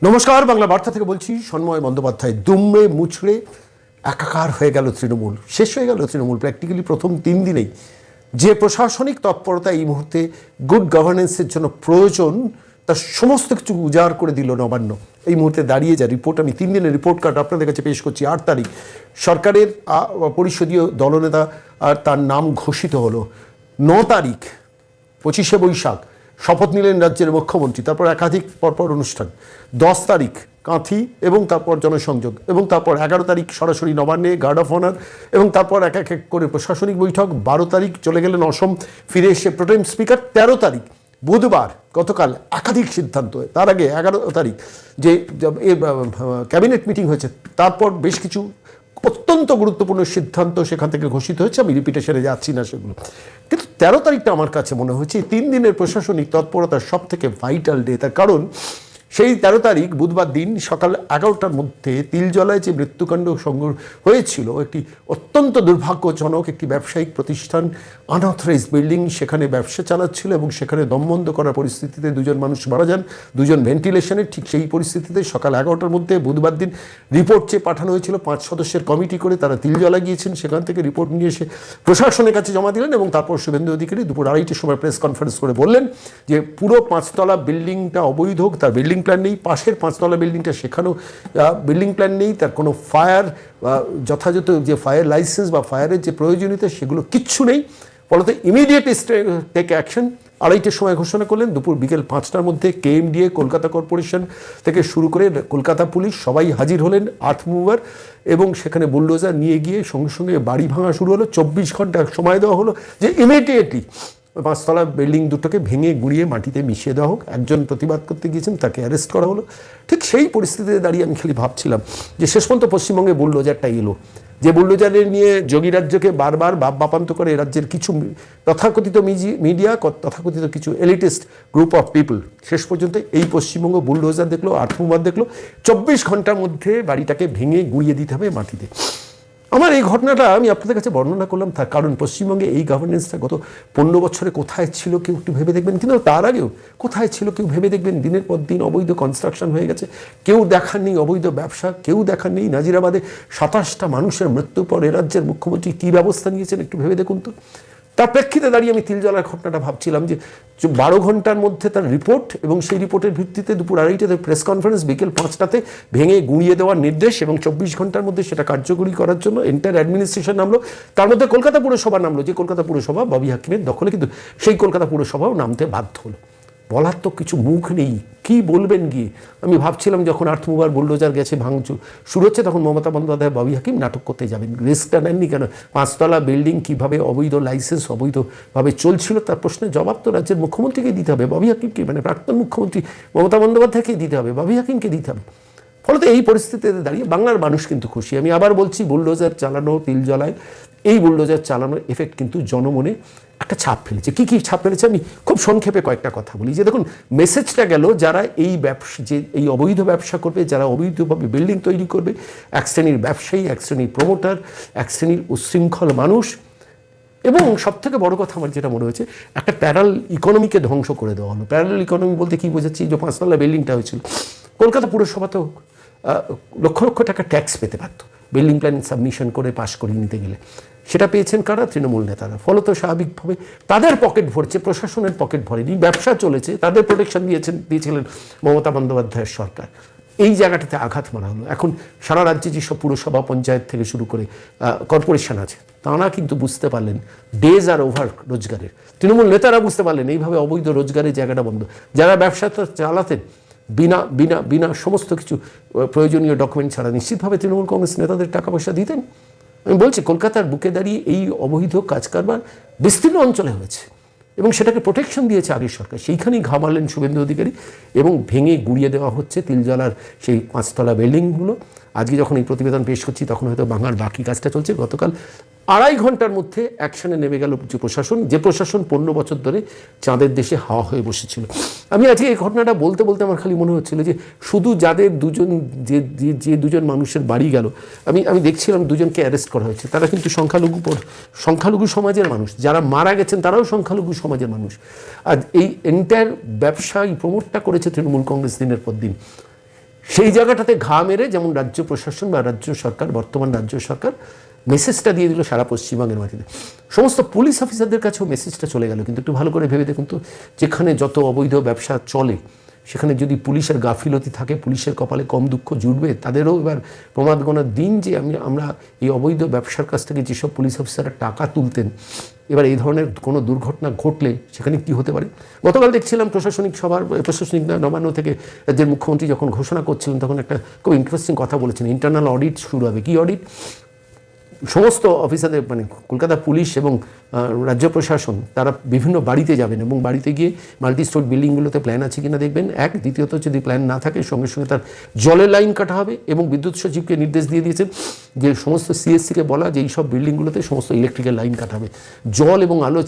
নমস্কার, বাংলা বার্তা থেকে বলছি সন্ময় বন্দ্যোপাধ্যায়। দুমড়ে মুচড়ে একাকার হয়ে গেল তৃণমূল, শেষ হয়ে গেল তৃণমূল প্র্যাকটিক্যালি প্রথম 3 দিনেই। যে প্রশাসনিক তৎপরতা এই মুহূর্তে গুড গভর্নেন্সের জন্য প্রয়োজন, তার সমস্ত কিছু উজাড় করে দিল নবান্ন। এই মুহূর্তে দাঁড়িয়ে যা রিপোর্ট, আমি 3 দিনের রিপোর্ট কার্ড আপনাদের কাছে পেশ করছি। 8 তারিখ সরকারের পরিষদীয় দলনেতা আর তার নাম ঘোষিত হলো। 9 তারিখ 25শে বৈশাখ শপথ নিলেন রাজ্যের মুখ্যমন্ত্রী, তারপর একাধিক পরপর অনুষ্ঠান। 10 তারিখ কাঁথি এবং তারপর জনসংযোগ, এবং তারপর 11 তারিখ সরাসরি নবান্নে গার্ড অফ অনার, এবং তারপর এক এক করে প্রশাসনিক বৈঠক। 12 তারিখ চলে গেলেন অসম, ফিরে এসে প্রোটেম স্পিকার। 13 তারিখ বুধবার গতকাল একাধিক সিদ্ধান্ত। তার আগে 11 তারিখ যে ক্যাবিনেট মিটিং হয়েছে, তারপর বেশ কিছু অত্যন্ত গুরুত্বপূর্ণ সিদ্ধান্ত সেখান থেকে ঘোষিত হয়েছে। আমি রিপিটেশনে যাচ্ছি না সেগুলো, কিন্তু 13 তারিখটা আমার কাছে মনে হচ্ছে 3 দিনের প্রশাসনিক তৎপরতার সব থেকে ভাইটাল ডে। তার কারণ সেই 13 তারিখ বুধবার দিন সকাল 11টার মধ্যে তিলজলায় যে মৃত্যুকাণ্ড হয়েছিল, একটি অত্যন্ত দুর্ভাগ্যজনক একটি ব্যবসায়িক প্রতিষ্ঠান, আনঅথরাইজড বিল্ডিং, সেখানে ব্যবসা চালাচ্ছিল এবং সেখানে দমবন্ধ করার পরিস্থিতিতে 2 জন মানুষ মারা যান, 2 জন ভেন্টিলেশনের। ঠিক সেই পরিস্থিতিতে সকাল 11টার মধ্যে বুধবার দিন রিপোর্ট চেয়ে পাঠানো হয়েছিল 5 সদস্যের কমিটি করে। তারা তিলজলা গিয়েছেন, সেখান থেকে রিপোর্ট নিয়ে এসে প্রশাসনের কাছে জমা দিলেন, এবং তারপর শুভেন্দু অধিকারী দুপুর 2:30টার সময় প্রেস কনফারেন্স করে বললেন যে পুরো 5তলা বিল্ডিংটা অবৈধ, তার বিল্ডিং প্ল্যান নেই। পাশের 5তলা বিল্ডিংটা, সেখানেও বিল্ডিং প্ল্যান নেই, তার কোনো ফায়ার যথাযথ যে ফায়ার লাইসেন্স বা ফায়ারের যে প্রয়োজনীয়তা সেগুলো কিচ্ছু নেই। ফলত ইমিডিয়েট টেক অ্যাকশন 2:30টার সময় ঘোষণা করলেন। বিকেল 5টার মধ্যে কেএমডিএ, কলকাতা কর্পোরেশন থেকে শুরু করে কলকাতা পুলিশ সবাই হাজির হলেন, আর্থ মুভার, এবং সেখানে বুলডোজার নিয়ে গিয়ে সঙ্গে সঙ্গে বাড়ি ভাঙা শুরু হলো। 24 ঘন্টা সময় দেওয়া হলো যে ইমিডিয়েটলি 5তলা বিল্ডিং দুটোকে ভেঙে গুঁড়িয়ে মাটিতে মিশিয়ে দেওয়া হোক। একজন প্রতিবাদ করতে গিয়েছেন, তাকে অ্যারেস্ট করা হলো। ঠিক সেই পরিস্থিতিতে দাঁড়িয়ে আমি খালি ভাবছিলাম যে শেষ পর্যন্ত পশ্চিমবঙ্গে বুলডোজারটা এলো, যে বুলডোজারের নিয়ে যোগী রাজ্যকে বারবার বাপান্ত করে রাজ্যের কিছু তথাকথিত মিডিয়া, তথাকথিত কিছু এলিটিস্ট গ্রুপ অফ পিপল শেষ পর্যন্ত এই পশ্চিমবঙ্গ বুলডোজার দেখলো, আর্থমুভার দেখলো। 24 ঘন্টার মধ্যে বাড়িটাকে ভেঙে গুঁড়িয়ে দিতে হবে মাটিতে। আমার এই ঘটনাটা আমি আপনাদের কাছে বর্ণনা করলাম তার কারণ পশ্চিমবঙ্গে এই গভর্নেন্সটা গত 15 বছরে কোথায় ছিল কেউ একটু ভেবে দেখবেন, কিন্তু তার আগেও কোথায় ছিল কেউ ভেবে দেখবেন। দিনের পর দিন অবৈধ কনস্ট্রাকশন হয়ে গেছে, কেউ দেখার নেই অবৈধ ব্যবসা, কেউ দেখার নেই নাজিরাবাদে 27টা মানুষের মৃত্যুর পর এ রাজ্যের মুখ্যমন্ত্রী কী ব্যবস্থা নিয়েছেন একটু ভেবে দেখুন তো। তার প্রেক্ষিতে দাঁড়িয়ে আমি তিলজলার ঘটনাটা ভাবছিলাম যে 12 ঘন্টার মধ্যে তার রিপোর্ট, এবং সেই রিপোর্টের ভিত্তিতে দুপুর 2:30টাতে প্রেস কনফারেন্স, বিকেল 5টাতে ভেঙে গুঁড়িয়ে দেওয়ার নির্দেশ, এবং 24 ঘন্টার মধ্যে সেটা কার্যকরী করার জন্য এন্টায়ার অ্যাডমিনিস্ট্রেশন নামলো। তার মধ্যে কলকাতা পুরসভা নামলো, যে কলকাতা পুরসভা ববি হাকিমের দখলে, কিন্তু সেই কলকাতা পুরসভাও নামতে বাধ্য হলো। বলার তো কিছু মুখ নেই, কি বলবেন গিয়ে। আমি ভাবছিলাম যখন আর্থমুভার বুলডোজার গেছে ভাঙচুর শুরু হচ্ছে, তখন মমতা বন্দ্যোপাধ্যায় ববি হাকিম নাটক করতে যাবেন। রিস্কটা নেননি কেন? 5তলা বিল্ডিং কীভাবে অবৈধ লাইসেন্স অবৈধভাবে চলছিল তার প্রশ্নের জবাব তো রাজ্যের মুখ্যমন্ত্রীকে দিতে হবে, ববি হাকিমকে, মানে প্রাক্তন মুখ্যমন্ত্রী মমতা বন্দ্যোপাধ্যায়কে দিতে হবে, ববি হাকিমকে দিতে হবে। ফলত এই পরিস্থিতিতে দাঁড়িয়ে বাংলার মানুষ কিন্তু খুশি। আমি আবার বলছি, বুলডোজার চালানো তিলজলায়, এই বুলডোজার চালানোর এফেক্ট কিন্তু জনমনে একটা ছাপ ফেলেছে। কী কী ছাপ ফেলেছে আমি খুব সংক্ষেপে কয়েকটা কথা বলি। যে দেখুন, মেসেজটা গেল যারা এই ব্যবসা, যে এই অবৈধ ব্যবসা করবে, যারা অবৈধভাবে বিল্ডিং তৈরি করবে, এক শ্রেণীর ব্যবসায়ী, এক শ্রেণীর প্রমোটার, এক শ্রেণীর উচ্ছৃঙ্খল মানুষ, এবং সবথেকে বড় কথা আমার যেটা মনে হয়েছে, একটা প্যারাল ইকোনমিকে ধ্বংস করে দেওয়া হলো। প্যারাল ইকোনমি বলতে কী বোঝাচ্ছি, যে 5তলা বিল্ডিংটা হয়েছিল, কলকাতা পুরসভা তো লক্ষ লক্ষ টাকা ট্যাক্স পেতে পারত বিল্ডিং প্ল্যান সাবমিশন করে পাশ করিয়ে নিতে গেলে। সেটা পেয়েছেন কারা? তৃণমূল নেতারা। ফলত স্বাভাবিকভাবে তাদের পকেট ভরছে, প্রশাসনের পকেট ভরেনি, ব্যবসা চলেছে, তাদের প্রোটেকশন দিয়েছিলেন মমতা বন্দ্যোপাধ্যায়ের সরকার। এই জায়গাটাতে আঘাত মারা হলো। এখন সারা রাজ্যে যেসব পুরসভা, পঞ্চায়েত থেকে শুরু করে কর্পোরেশন আছে, তাঁরা কিন্তু বুঝতে পারলেন ডেজ আর ওভার রোজগারের। তৃণমূল নেতারা বুঝতে পারলেন এইভাবে অবৈধ রোজগারের জায়গাটা বন্ধ। যারা ব্যবসাটা চালাতেন বিনা বিনা বিনা সমস্ত কিছু প্রয়োজনীয় ডকুমেন্ট ছাড়া, নিশ্চিতভাবে তৃণমূল কংগ্রেস নেতাদের টাকা পয়সা দিতেন। আমি বলছি, কলকাতার বুকে দাঁড়িয়ে এই অবৈধ কাজ কারবার বিস্তীর্ণ অঞ্চলে হয়েছে, এবং সেটাকে প্রোটেকশন দিয়েছে আগের সরকার। সেইখানেই ঘামালেন শুভেন্দু অধিকারী, এবং ভেঙে গুঁড়িয়ে দেওয়া হচ্ছে তিলজলার সেই 5তলা বিল্ডিংগুলো। আজকে যখন এই প্রতিবেদন পেশ করছি তখন হয়তো ভাঙার বাকি কাজটা চলছে। গতকাল 2.5 ঘন্টার মধ্যে অ্যাকশনে নেমে গেল যে প্রশাসন 15 বছর ধরে চাঁদের দেশে হাওয়া হয়ে বসেছিল। আমি আজকে এই ঘটনাটা বলতে বলতে আমার খালি মনে হচ্ছিল যে শুধু যাদের যে দুজন মানুষের বাড়ি গেল, আমি দেখছিলাম 2 জনকে অ্যারেস্ট করা হয়েছে, তারা কিন্তু সংখ্যালঘু সমাজের মানুষ। যারা মারা গেছেন তারাও সংখ্যালঘু সমাজের মানুষ। আর এই এন্টায়ার ব্যবসা, এই প্রমোটটা করেছে তৃণমূল কংগ্রেস দিনের পর দিন। সেই জায়গাটাতে ঘা মেরে যেমন রাজ্য প্রশাসন বা রাজ্য সরকার, বর্তমান রাজ্য সরকার মেসেজটা দিয়ে দিল সারা পশ্চিমবঙ্গের মাটিতে, সমস্ত পুলিশ অফিসারদের কাছেও মেসেজটা চলে গেল। কিন্তু একটু ভালো করে ভেবে দেখুন তো, যেখানে যত অবৈধ ব্যবসা চলে সেখানে যদি পুলিশের গাফিলতি থাকে, পুলিশের কপালে কম দুঃখ জুটবে? তাদেরও এবার প্রমাদ গণার দিন যে আমরা এই অবৈধ ব্যবসার কাছ থেকে যেসব পুলিশ অফিসাররা টাকা তুলতেন, এবার এই ধরনের কোনো দুর্ঘটনা ঘটলে সেখানে কি হতে পারে। গতকাল দেখছিলাম প্রশাসনিক নবান্ন থেকে রাজ্যের মুখ্যমন্ত্রী যখন ঘোষণা করছিলেন তখন একটা খুব ইন্টারেস্টিং কথা বলেছেন, ইন্টারনাল অডিট শুরু হবে। কি অডিট? সমস্ত অফিসারদের, মানে কলকাতা পুলিশ এবং রাজ্য প্রশাসন, তারা বিভিন্ন বাড়িতে যাবেন এবং বাড়িতে গিয়ে মাল্টি স্টোর বিল্ডিংগুলোতে প্ল্যান আছে কিনা দেখবেন। দ্বিতীয়ত যদি প্ল্যান না থাকে সঙ্গে সঙ্গে তার জলের লাইন কাটা হবে। এবং বিদ্যুৎ সচিবকে নির্দেশ দিয়ে দিয়েছেন যে সমস্ত সিএসসিকে বলা যে এইসব বিল্ডিংগুলোতে সমস্ত ইলেকট্রিক্যাল লাইন কাটা হবে। জল এবং আলো